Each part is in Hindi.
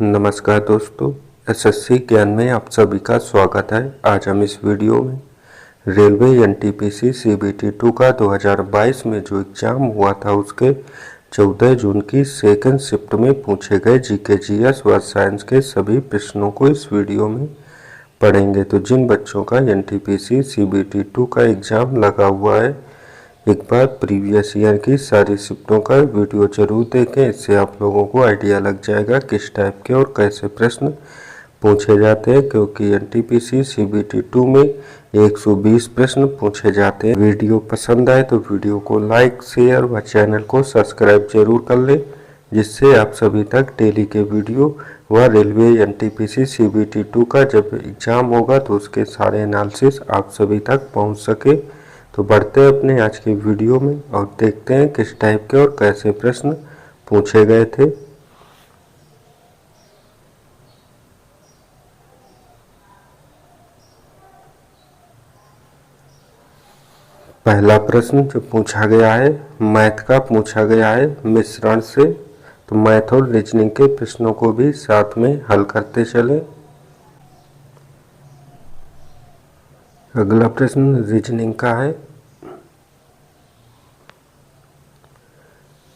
नमस्कार दोस्तों, एसएससी ज्ञान में आप सभी का स्वागत है। आज हम इस वीडियो में रेलवे एनटीपीसी सीबीटी 2 का 2022 में जो एग्ज़ाम हुआ था उसके 14 जून की सेकंड शिफ्ट में पूछे गए जीके जीएस व साइंस के सभी प्रश्नों को इस वीडियो में पढ़ेंगे। तो जिन बच्चों का एनटीपीसी सीबीटी 2 का एग्ज़ाम लगा हुआ है, एक बार प्रीवियस ईयर की सारी शिफ्टों का वीडियो जरूर देखें। इससे आप लोगों को आइडिया लग जाएगा किस टाइप के और कैसे प्रश्न पूछे जाते हैं, क्योंकि एनटीपीसी सीबीटी 2 में 120 प्रश्न पूछे जाते हैं। वीडियो पसंद आए तो वीडियो को लाइक, शेयर व चैनल को सब्सक्राइब जरूर कर लें, जिससे आप सभी तक डेली के वीडियो व रेलवे एनटीपीसी सीबीटी 2 का जब एग्ज़ाम होगा तो उसके सारे एनालिसिस आप सभी तक पहुंच सके। तो बढ़ते हैं अपने आज की वीडियो में और देखते हैं किस टाइप के और कैसे प्रश्न पूछे गए थे। पहला प्रश्न जो पूछा गया है मैथ का पूछा गया है मिश्रण से। तो मैथ और रीजनिंग के प्रश्नों को भी साथ में हल करते चले। अगला प्रश्न रीजनिंग का है।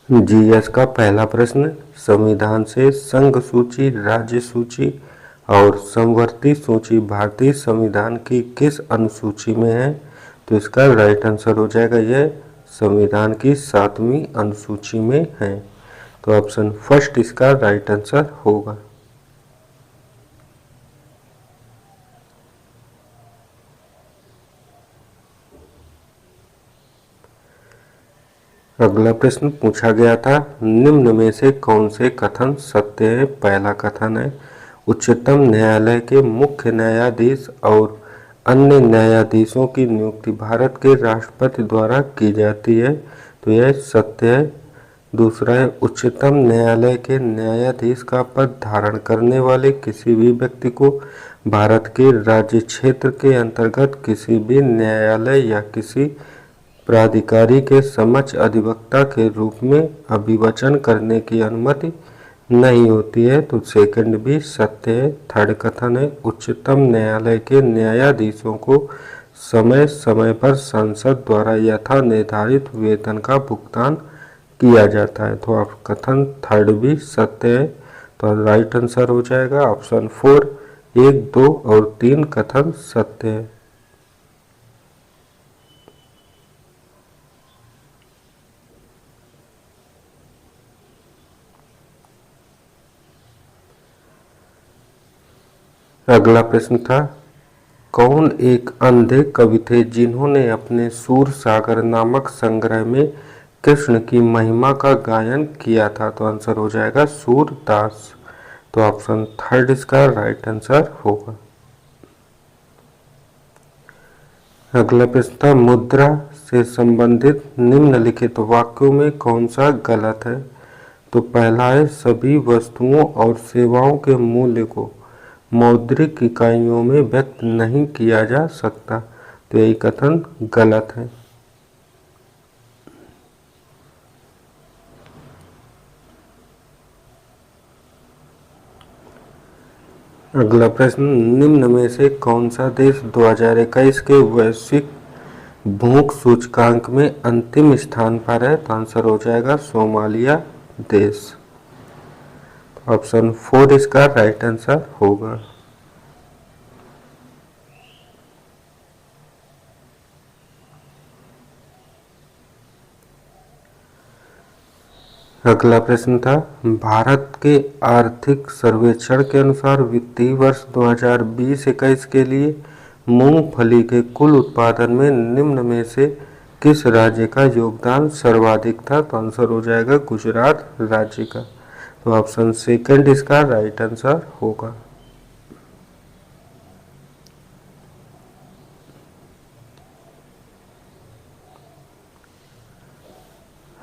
जीएस का पहला प्रश्न, संविधान से संघ सूची, राज्य सूची और समवर्ती सूची भारतीय संविधान की किस अनुसूची में है? तो इसका राइट आंसर हो जाएगा यह संविधान की 7वीं अनुसूची में है। तो ऑप्शन फर्स्ट इसका राइट आंसर होगा। अगला प्रश्न पूछा गया था, निम्न में से कौन से कथन सत्य है? पहला कथन है, उच्चतम न्यायालय के मुख्य न्यायाधीश और अन्य न्यायाधीशों की नियुक्ति भारत के राष्ट्रपति द्वारा की जाती है। तो यह सत्य है। दूसरा है, उच्चतम न्यायालय के न्यायाधीश का पद धारण करने वाले किसी भी व्यक्ति को भारत के राज्य क्षेत्र के अंतर्गत किसी भी न्यायालय या किसी प्राधिकारी के समक्ष अधिवक्ता के रूप में अभिवचन करने की अनुमति नहीं होती है। तो सेकंड भी सत्य है। थर्ड कथन है, उच्चतम न्यायालय के न्यायाधीशों को समय समय पर संसद द्वारा यथा निर्धारित वेतन का भुगतान किया जाता है। तो आप कथन थर्ड भी सत्य है। तो राइट आंसर हो जाएगा ऑप्शन 4। 1, 2 और 3 कथन सत्य है। अगला प्रश्न था, कौन एक अंधे कवि थे जिन्होंने अपने सूर सागर नामक संग्रह में कृष्ण की महिमा का गायन किया था? तो आंसर हो जाएगा सूरदास। तो ऑप्शन थर्ड इसका राइट आंसर होगा। अगला प्रश्न था, मुद्रा से संबंधित निम्नलिखित वाक्यों में कौन सा गलत है? तो पहला है, सभी वस्तुओं और सेवाओं के मूल्य को मौद्रिक इकाइयों में व्यक्त नहीं किया जा सकता। तो यही कथन गलत है। अगला प्रश्न, निम्न में से कौन सा देश 2021 के वैश्विक भूख सूचकांक में अंतिम स्थान पर है? तो आंसर हो जाएगा सोमालिया देश। ऑप्शन 4 इसका राइट आंसर होगा। अगला प्रश्न था, भारत के आर्थिक सर्वेक्षण के अनुसार वित्तीय वर्ष 2020-21 के लिए मूंगफली के कुल उत्पादन में निम्न में से किस राज्य का योगदान सर्वाधिक था? तो आंसर हो जाएगा गुजरात राज्य का। तो ऑप्शन सेकंड इसका राइट आंसर होगा।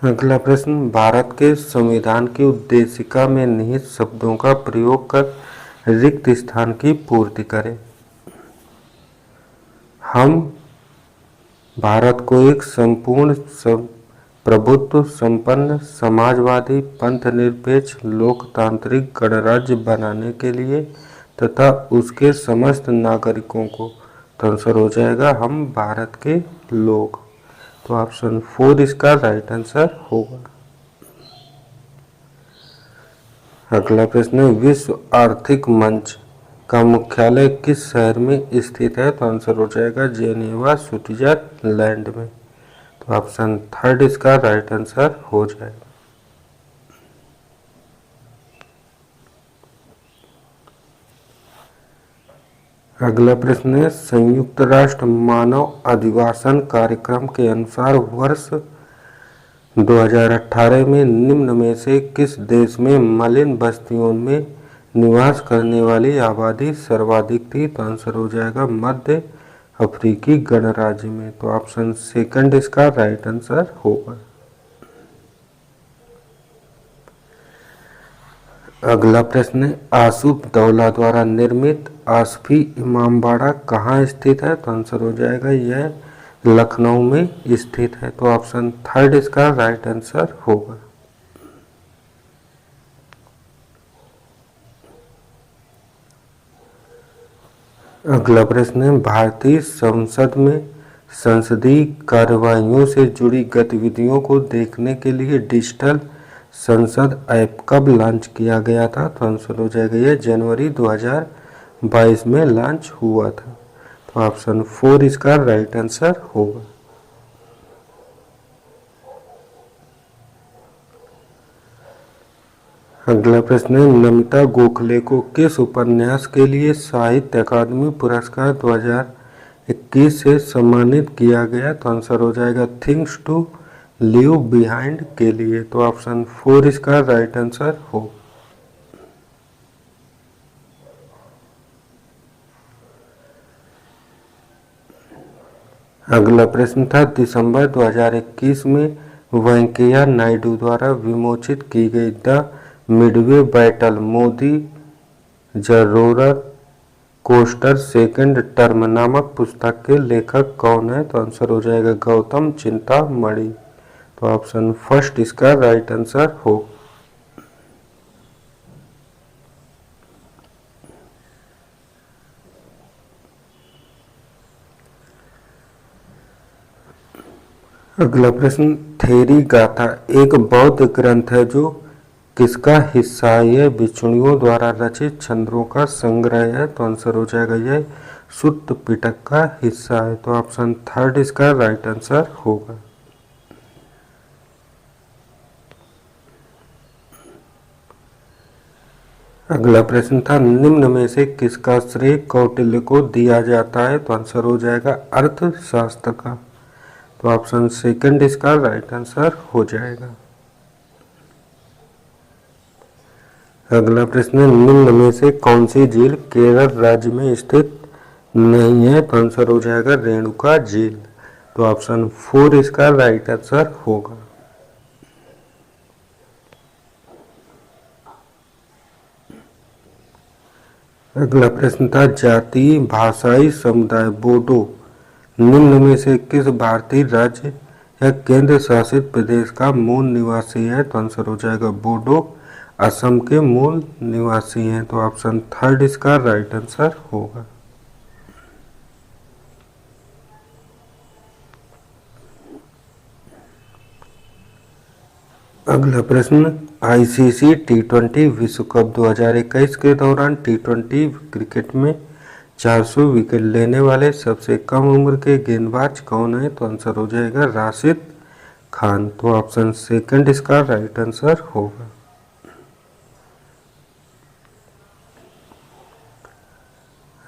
अगला प्रश्न, भारत के संविधान की उद्देशिका में निहित शब्दों का प्रयोग कर रिक्त स्थान की पूर्ति करें। हम भारत को एक संपूर्ण प्रभुत्व संपन्न समाजवादी पंथ निरपेक्ष लोकतांत्रिक गणराज्य बनाने के लिए तथा उसके समस्त नागरिकों को। तो आंसर हो जाएगा हम भारत के लोग। तो ऑप्शन 4 इसका राइट आंसर होगा। अगला प्रश्न है, विश्व आर्थिक मंच का मुख्यालय किस शहर में स्थित है? तो आंसर हो जाएगा जेनेवा स्विट्जरलैंड में। तो ऑप्शन 3 इसका राइट आंसर हो जाएगा। अगला प्रश्न है, संयुक्त राष्ट्र मानव अधिवासन कार्यक्रम के अनुसार वर्ष 2018 में निम्न में से किस देश में मलिन बस्तियों में निवास करने वाली आबादी सर्वाधिक थी? तो आंसर हो जाएगा मध्य अफ्रीकी गणराज्य में। तो ऑप्शन 2 इसका राइट आंसर होगा। अगला प्रश्न है, आसूफ दौला द्वारा निर्मित आसफी इमामबाड़ा कहाँ स्थित है? तो आंसर हो जाएगा यह लखनऊ में स्थित है। तो ऑप्शन 3 इसका राइट आंसर होगा। अगला प्रश्न है, भारतीय संसद में संसदीय कार्यवाहियों से जुड़ी गतिविधियों को देखने के लिए डिजिटल संसद ऐप कब लॉन्च किया गया था? तो आंसर हो जाएगा यह जनवरी 2022 में लॉन्च हुआ था। तो ऑप्शन 4 इसका राइट आंसर होगा। अगला प्रश्न है, नमिता गोखले को किस उपन्यास के लिए साहित्य अकादमी पुरस्कार 2021 से सम्मानित किया गया? तो आंसर हो जाएगा थिंग्स टू लिव बिहाइंड के लिए। तो ऑप्शन 4 इसका राइट आंसर हो। अगला प्रश्न था, दिसंबर 2021 में वेंकैया नायडू द्वारा विमोचित की गई द मिडवे बैटल मोदी जरोरर कोस्टर सेकंड टर्म नामक पुस्तक के लेखक कौन है? तो आंसर हो जाएगा गौतम चिंतामणि। तो ऑप्शन 1 इसका राइट आंसर हो। अगला प्रश्न, थेरी गाथा एक बौद्ध ग्रंथ है जो किसका हिस्सा है? यह भिक्षुणियों द्वारा रचित छंदों का संग्रह है। तो आंसर हो जाएगा यह सुत्त पिटक का हिस्सा है। तो ऑप्शन 3 इसका राइट आंसर होगा। अगला प्रश्न था, निम्न में से किसका श्रेय कौटिल्य को दिया जाता है? तो आंसर हो जाएगा अर्थशास्त्र का। तो ऑप्शन 2 इसका राइट आंसर हो जाएगा। अगला प्रश्न है, निम्न में से कौन सी झील केरल राज्य में स्थित नहीं है? तो आंसर हो जाएगा रेणुका झील। तो ऑप्शन 4 इसका राइट आंसर होगा। अगला प्रश्न था, जातीय भाषाई समुदाय बोडो निम्न में से किस भारतीय राज्य या केंद्र शासित प्रदेश का मूल निवासी है? तो आंसर हो जाएगा बोडो असम के मूल निवासी हैं। तो ऑप्शन 3 इसका राइट आंसर होगा। अगला प्रश्न, आईसीसी टी20 विश्व कप 2021 के दौरान टी20 क्रिकेट में 400 विकेट लेने वाले सबसे कम उम्र के गेंदबाज कौन है? तो आंसर हो जाएगा राशिद खान। तो ऑप्शन 2 इसका राइट आंसर होगा।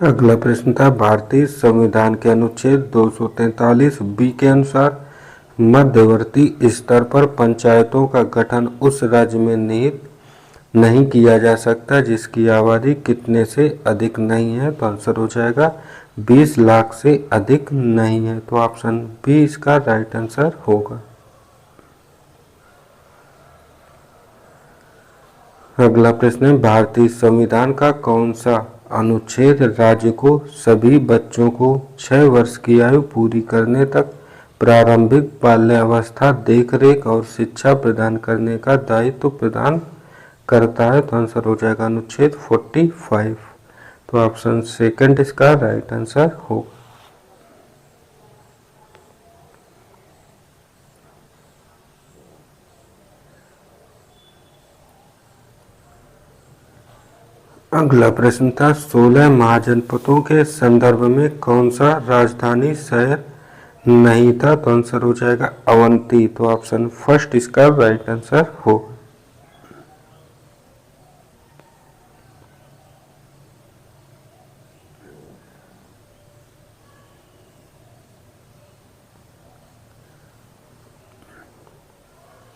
अगला प्रश्न था, भारतीय संविधान के अनुच्छेद 243 बी के अनुसार मध्यवर्ती स्तर पर पंचायतों का गठन उस राज्य में निहित नहीं किया जा सकता जिसकी आबादी कितने से अधिक नहीं है? तो आंसर हो जाएगा 20 लाख से अधिक नहीं है। तो ऑप्शन बी इसका राइट आंसर होगा। अगला प्रश्न है, भारतीय संविधान का कौन सा अनुच्छेद राज्य को सभी बच्चों को 6 वर्ष की आयु पूरी करने तक प्रारंभिक बाल्यावस्था देखरेख और शिक्षा प्रदान करने का दायित्व प्रदान करता है। तो आंसर हो जाएगा अनुच्छेद 45। तो ऑप्शन सेकंड इसका राइट आंसर होगा। अगला प्रश्न था 16 महाजनपदों के संदर्भ में कौन सा राजधानी शहर नहीं था। तो आंसर हो जाएगा अवंती। तो ऑप्शन फर्स्ट इसका राइट आंसर होगा।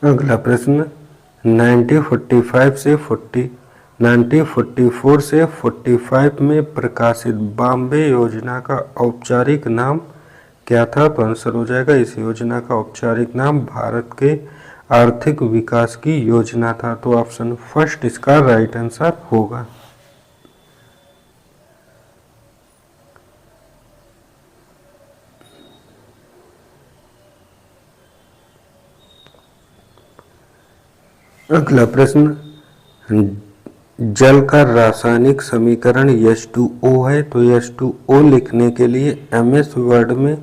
अगला प्रश्न 1944 से 45 में प्रकाशित बॉम्बे योजना का औपचारिक नाम क्या था। तो आंसर हो जाएगा इस योजना का औपचारिक नाम भारत के आर्थिक विकास की योजना था। तो ऑप्शन फर्स्ट इसका राइट आंसर होगा। अगला प्रश्न जल का रासायनिक समीकरण H2O है। तो H2O लिखने के लिए MS वर्ड में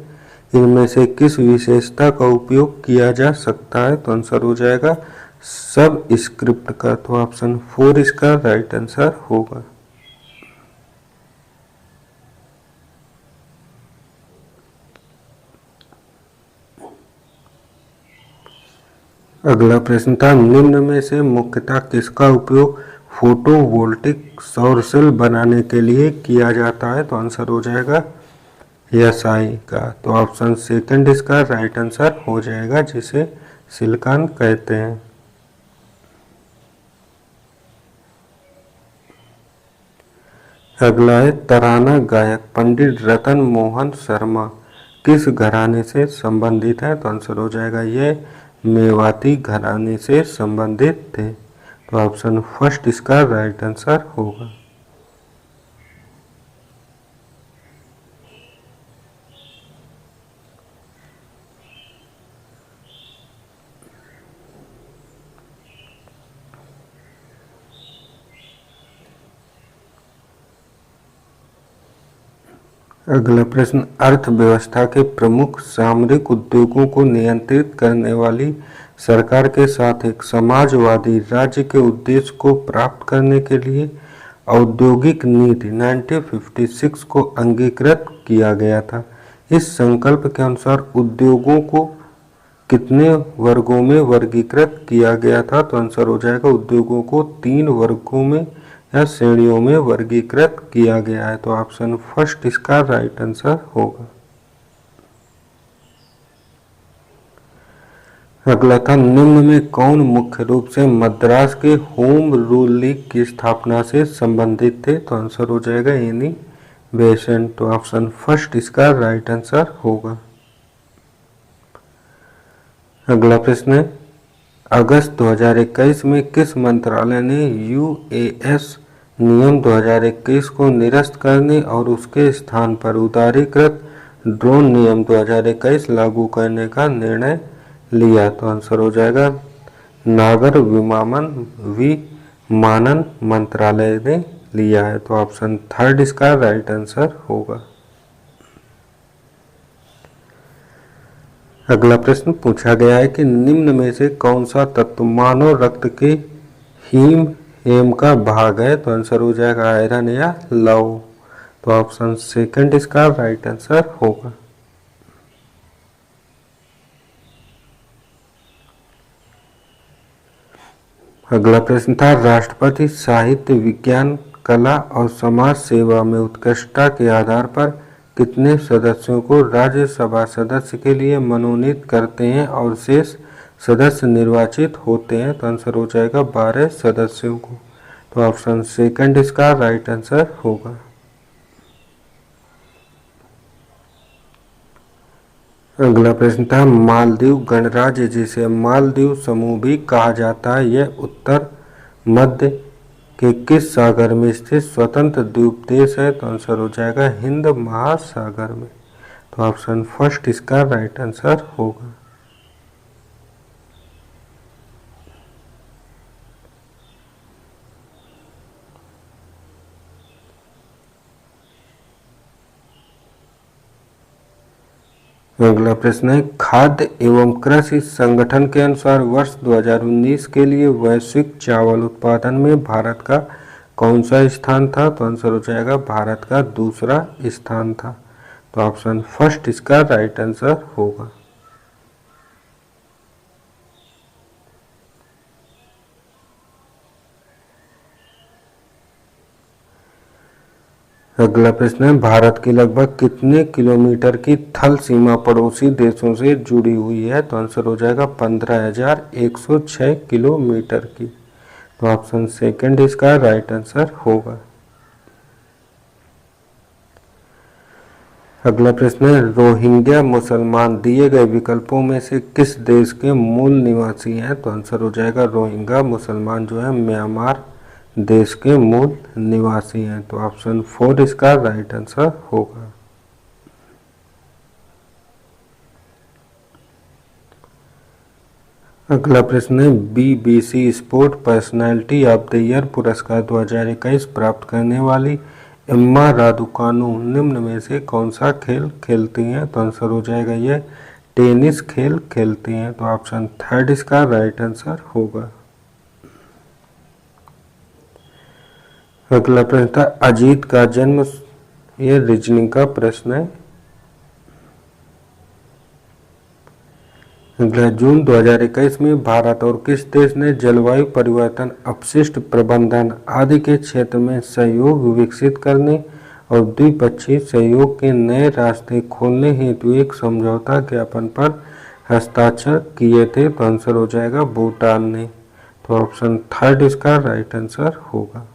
इनमें से किस विशेषता का उपयोग किया जा सकता है। तो आंसर हो जाएगा सब स्क्रिप्ट का। तो ऑप्शन 4 इसका राइट आंसर होगा। अगला प्रश्न था निम्न में से मुख्यतः किसका उपयोग फोटोवोल्टिक सौर सेल बनाने के लिए किया जाता है। तो आंसर हो जाएगा SI का। तो ऑप्शन सेकंड इसका राइट आंसर हो जाएगा, जिसे सिलिकॉन कहते हैं। अगला है तराना गायक पंडित रतन मोहन शर्मा किस घराने से संबंधित है। तो आंसर हो जाएगा ये मेवाती घराने से संबंधित थे। तो ऑप्शन फर्स्ट इसका राइट आंसर होगा। अगला प्रश्न अर्थव्यवस्था के प्रमुख सामरिक उद्योगों को नियंत्रित करने वाली सरकार के साथ एक समाजवादी राज्य के उद्देश्य को प्राप्त करने के लिए औद्योगिक नीति 1956 को अंगीकृत किया गया था। इस संकल्प के अनुसार उद्योगों को कितने वर्गों में वर्गीकृत किया गया था। तो आंसर हो जाएगा उद्योगों को 3 वर्गों में या श्रेणियों में वर्गीकृत किया गया है। तो ऑप्शन फर्स्ट इसका राइट आंसर होगा। अगला था निम्न में कौन मुख्य रूप से मद्रास के होम रूल लीग की स्थापना से संबंधित थे। तो आंसर हो जाएगा एनी बेसेंट। तो ऑप्शन फर्स्ट इसका राइट आंसर होगा। अगला प्रश्न है अगस्त 2021 में किस मंत्रालय ने UAS नियम 2021 को निरस्त करने और उसके स्थान पर उदारीकृत ड्रोन नियम 2021 लागू करने का निर्णय लिया। तो आंसर हो जाएगा नागर विमानन मंत्रालय ने लिया है। तो ऑप्शन थर्ड इसका राइट आंसर होगा। अगला प्रश्न पूछा गया है कि निम्न में से कौन सा तत्व मानव रक्त के हीम का भाग है। तो आंसर हो जाएगा आयरन या लौह। तो ऑप्शन सेकंड इसका राइट आंसर होगा। अगला प्रश्न था राष्ट्रपति साहित्य विज्ञान कला और समाज सेवा में उत्कृष्टता के आधार पर कितने सदस्यों को राज्यसभा सदस्य के लिए मनोनीत करते हैं और शेष सदस्य निर्वाचित होते हैं। तो आंसर हो जाएगा 12 सदस्यों को। तो ऑप्शन सेकंड इसका राइट आंसर होगा। अगला प्रश्न था मालदीव गणराज्य जिसे मालदीव समूह भी कहा जाता है यह उत्तर मध्य के किस सागर में स्थित स्वतंत्र द्वीप देश है। तो आंसर हो जाएगा हिंद महासागर में। तो ऑप्शन फर्स्ट इसका राइट आंसर होगा। अगला प्रश्न है, खाद्य एवं कृषि संगठन के अनुसार वर्ष 2019 के लिए वैश्विक चावल उत्पादन में भारत का कौन सा स्थान था? तो आंसर हो जाएगा भारत का दूसरा स्थान था। तो ऑप्शन फर्स्ट इसका राइट आंसर होगा। अगला प्रश्न है, भारत की लगभग कितने किलोमीटर की थल सीमा पड़ोसी देशों से जुड़ी हुई है? तो आंसर हो जाएगा 15,106 किलोमीटर की। तो ऑप्शन सेकंड इसका राइट आंसर होगा। अगला प्रश्न है, रोहिंग्या मुसलमान दिए गए विकल्पों में से किस देश के मूल निवासी हैं? तो आंसर हो जाएगा रोहिंग्या मुसलमान जो है म्यांमार देश के मूल निवासी हैं। तो ऑप्शन 4 इसका राइट आंसर होगा। अगला प्रश्न है, BBC sport personality of the year पुरस्कार 2021 प्राप्त करने वाली एम्मा रादुकानु निम्न में से कौन सा खेल खेलती हैं? तो आंसर हो जाएगा ये टेनिस खेल खेलती हैं। तो ऑप्शन थर्ड इसका राइट आंसर होगा। अगला प्रश्न था, अजीत का जन्म, ये रीजनिंग का प्रश्न है। अगला, जून 2021 में भारत और किस देश ने जलवायु परिवर्तन, अपशिष्ट प्रबंधन आदि के क्षेत्र में सहयोग विकसित करने और द्विपक्षीय सहयोग के नए रास्ते खोलने हेतु एक समझौता ज्ञापन पर हस्ताक्षर किए थे? तो आंसर हो जाएगा भूटान ने। तो ऑप्शन थर्ड इसका राइट आंसर होगा।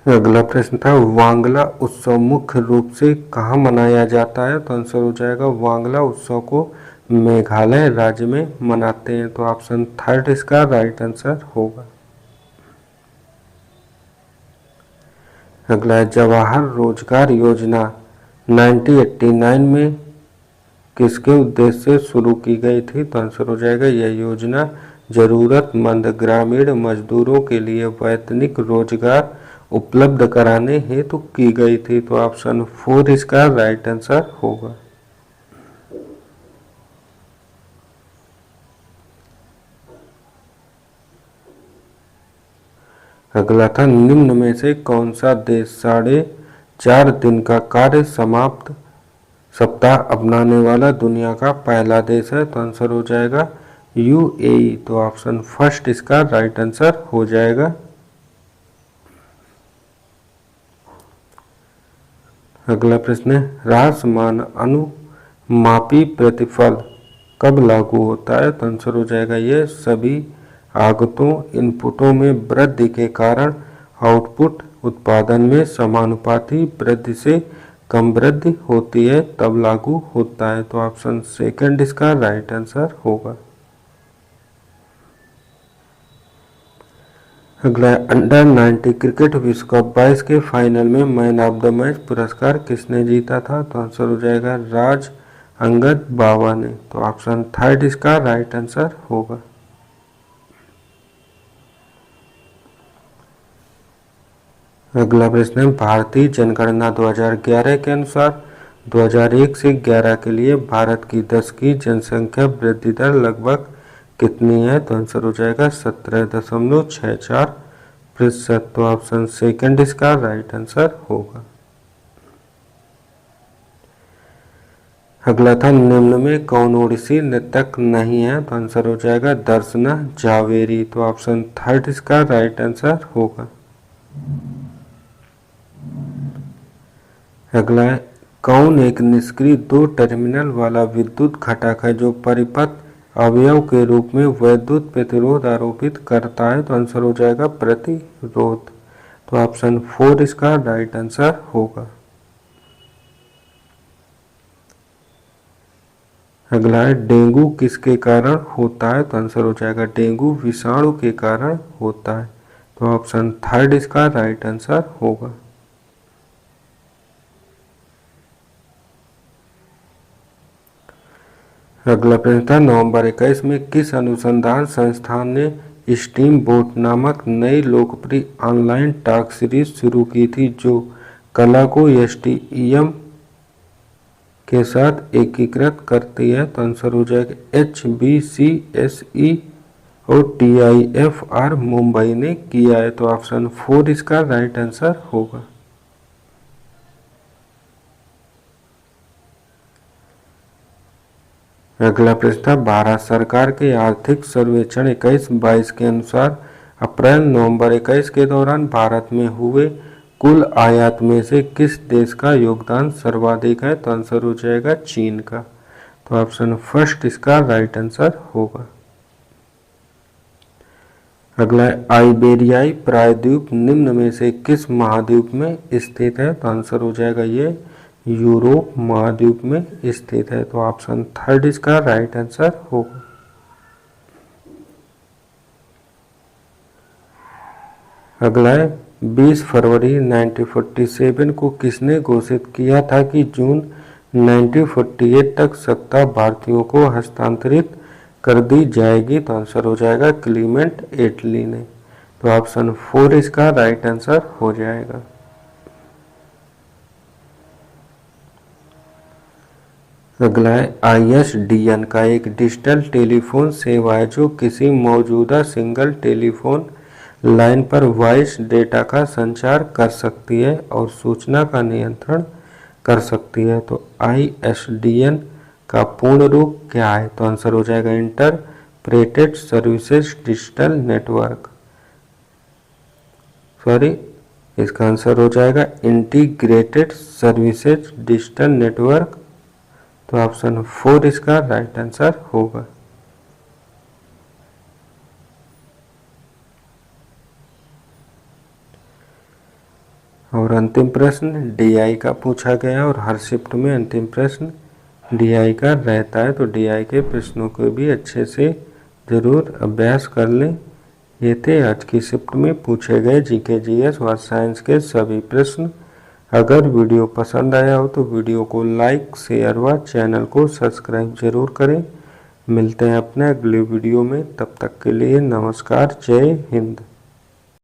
अगला प्रश्न था, वांगला उत्सव मुख्य रूप से कहाँ मनाया जाता है? तो आंसर हो जाएगा वांगला उत्सव को मेघालय राज्य में मनाते हैं। तो ऑप्शन थर्ड इसका राइट आंसर होगा। अगला, जवाहर रोजगार योजना 1989 में किसके उद्देश्य से शुरू की गई थी? तो आंसर हो जाएगा यह योजना जरूरतमंद ग्रामीण मजदूरों के लिए वैतनिक रोजगार उपलब्ध कराने हेतु की गई थी। तो ऑप्शन 4 इसका राइट आंसर होगा। अगला था, निम्न में से कौन सा देश 4.5 दिन का कार्य समाप्त सप्ताह अपनाने वाला दुनिया का पहला देश है? तो आंसर हो जाएगा UAE। तो ऑप्शन फर्स्ट इसका राइट आंसर हो जाएगा। अगला प्रश्न है, ह्रासमान अनुमापी प्रतिफल कब लागू होता है? तो आंसर हो जाएगा ये सभी आगतों इनपुटों में वृद्धि के कारण आउटपुट उत्पादन में समानुपाती वृद्धि से कम वृद्धि होती है तब लागू होता है। तो ऑप्शन सेकंड इसका राइट आंसर होगा। अगला, अंडर 90 क्रिकेट विश्व कप 22 के फाइनल में मैन ऑफ द मैच पुरस्कार किसने जीता था? तो आंसर हो जाएगा राज अंगद बावा ने। तो ऑप्शन थर्ड इसका राइट आंसर होगा। अगला प्रश्न है, भारतीय जनगणना 2011 के अनुसार 2001 से 11 के लिए भारत की 10 की जनसंख्या वृद्धि दर लगभग कितनी है? तो आंसर हो जाएगा 17.64%। तो ऑप्शन सेकंड इसका राइट आंसर होगा। अगला था, निम्न में कौन ओडिसी नृतक नहीं है? तो आंसर हो जाएगा दर्शना जावेरी। तो ऑप्शन थर्ड इसका राइट आंसर होगा। अगला है, कौन एक निष्क्रिय 2 टर्मिनल वाला विद्युत घटक है जो परिपथ अवयव के रूप में वैद्युत प्रतिरोध आरोपित करता है? तो आंसर हो जाएगा प्रतिरोध। तो ऑप्शन 4 इसका राइट आंसर होगा। अगला है डेंगू किसके कारण होता है, तो आंसर हो जाएगा डेंगू विषाणु के कारण होता है। तो ऑप्शन थर्ड इसका राइट आंसर होगा। अगला प्रश्न था नवंबर 21 में किस अनुसंधान संस्थान ने स्टीम बोट नामक नई लोकप्रिय ऑनलाइन टॉक सीरीज शुरू की थी जो कला को एसटीईएम के साथ एकीकृत करती है। तो आंसर हो जाएगा HBCSE और TIFR मुंबई ने किया है। तो ऑप्शन 4 इसका राइट आंसर होगा। अगला प्रश्न था भारत सरकार के आर्थिक सर्वेक्षण 21-22 के अनुसार अप्रैल नवंबर 21 के दौरान भारत में हुए कुल आयात में से किस देश का योगदान सर्वाधिक है, तो आंसर हो जाएगा चीन का। तो ऑप्शन फर्स्ट इसका राइट आंसर होगा। अगला आइबेरियाई प्रायद्वीप निम्न में से किस महाद्वीप में स्थित है, तो आंसर हो जाएगा ये यूरोप महाद्वीप में स्थित है। तो ऑप्शन थर्ड इसका राइट आंसर होगा। अगला है 20 फरवरी 1947 को किसने घोषित किया था कि जून 1948 तक सत्ता भारतीयों को हस्तांतरित कर दी जाएगी, तो आंसर हो जाएगा क्लीमेंट एटली ने। तो ऑप्शन 4 इसका राइट आंसर हो जाएगा। अगला है ISDN का एक डिजिटल टेलीफोन सेवा है जो किसी मौजूदा सिंगल टेलीफोन लाइन पर वॉइस डेटा का संचार कर सकती है और सूचना का नियंत्रण कर सकती है। तो ISDN का पूर्ण रूप क्या है, तो आंसर हो जाएगा इंटरप्रेटेड सर्विसेज डिजिटल नेटवर्क, इसका आंसर हो जाएगा इंटीग्रेटेड सर्विसेज डिजिटल नेटवर्क। तो ऑप्शन 4 इसका राइट आंसर होगा। और अंतिम प्रश्न DI का पूछा गया और हर शिफ्ट में अंतिम प्रश्न DI का रहता है। तो DI के प्रश्नों को भी अच्छे से जरूर अभ्यास कर लें। ये थे आज की शिफ्ट में पूछे गए GK GS और साइंस के सभी प्रश्न। अगर वीडियो पसंद आया हो तो वीडियो को लाइक शेयर व चैनल को सब्सक्राइब जरूर करें। मिलते हैं अपने अगले वीडियो में, तब तक के लिए नमस्कार, जय हिंद।